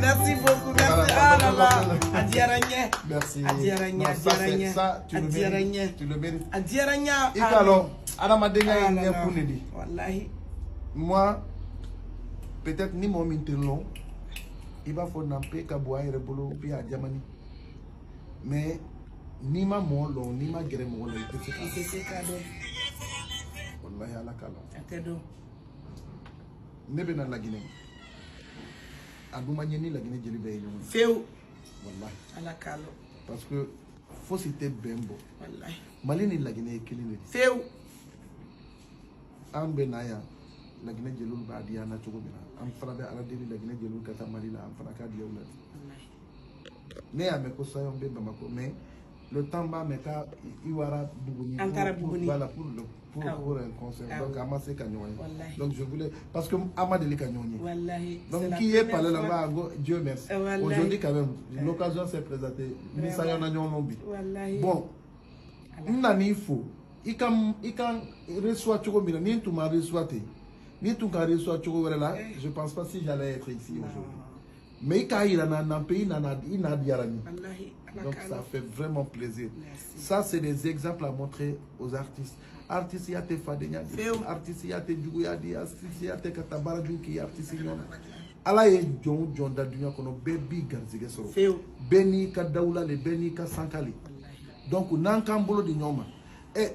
Merci beaucoup. Ah là là. Adiaranya. Merci. Adiaranya. Ça, tu le mérites. Adiaranya. Alors, Adamadenga est Pounedi. Wallahi. Moi, peut-être ni mon mintelon, il va falloir n'empêcher qu'à boire et rebolo puis à Diamani. Mais ni ma molon, ni ma guerre molon, c'est cadeau. Wallahi ala kala. Cadeau. Nebe na la Guinée. Adoumanieni la Guinée Djelibé. Féo. Wallahi. À la calo. Parce que faut citer Bembo. Wallahi. Malini la Guinée Kéline. Féo. Ambenaya. La Guinée Djelou Badiana Chogomina. Am Farabe Aladeli la Guinée Djelou Katamalila. Am Fanaka Dioula. Ne a meko sayon be Bamako. Mais le temps va me ka Iwara Bougouni. Ankara Bougouni. Voilà pour un concert. Donc Amassé Kanyoni. Wallahi. Donc je voulais. Parce que Amadeli Kanyoni. Wallahi. Donc qui est parlé là-bas, Dieu merci. Wallahi. Aujourd'hui quand même, l'occasion s'est présentée. Nous sayon Agnon Lombi. Wallahi. Bon. Nani faut. Il can reçoit Chogomina. Ni tout m'a reçoit. Ni tout m'a reçoit Chogomina. Je pense pas si j'allais être ici aujourd'hui. Mais il a un pays, il n'a diarani. Donc ça fait vraiment plaisir. Merci. Ça, c'est des exemples à montrer aux artistes. Artistes, il y a des Fadenya, artistes, il y a des Djouyadi, artistes, il y a des Katabaradjouki, artistes, il y a ala ye John da dunya kono bebi garzige soro. Beni ka daoula le beni ka sankali. Donc nan kan bolo di nyoma.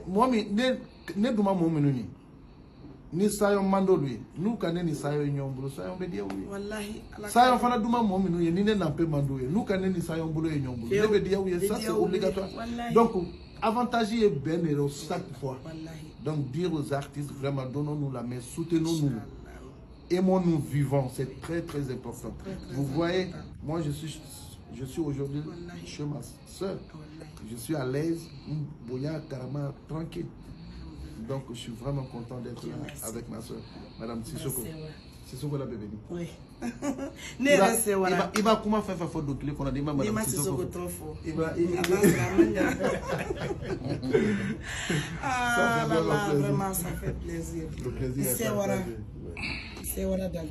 Moi ne duma mo menuni. Ni sayon mando lui nous kanne ni sayon nyombolo sayon be dia wi wallahi sayon fana duma mo minu ye ni ne nampe mando ye nous kanne ni sayon bolo ye nyombolo ne be dia wi ça c'est obligatoire donc avantage est bien chaque fois donc dire aux artistes vraiment donnons-nous la main soutenons-nous aimons-nous vivants c'est très très important vous voyez moi je suis aujourd'hui chez ma soeur je suis à l'aise boya carrément tranquille. Donc je suis vraiment content d'être là avec ma soeur, Madame Sissoko. Sissoko la bébé. Oui. Il va comment faire faute de clé qu'on a dit Madame Sissoko trop fort. Ah là, vraiment ça fait plaisir. Le plaisir est partagé. C'est voilà dans le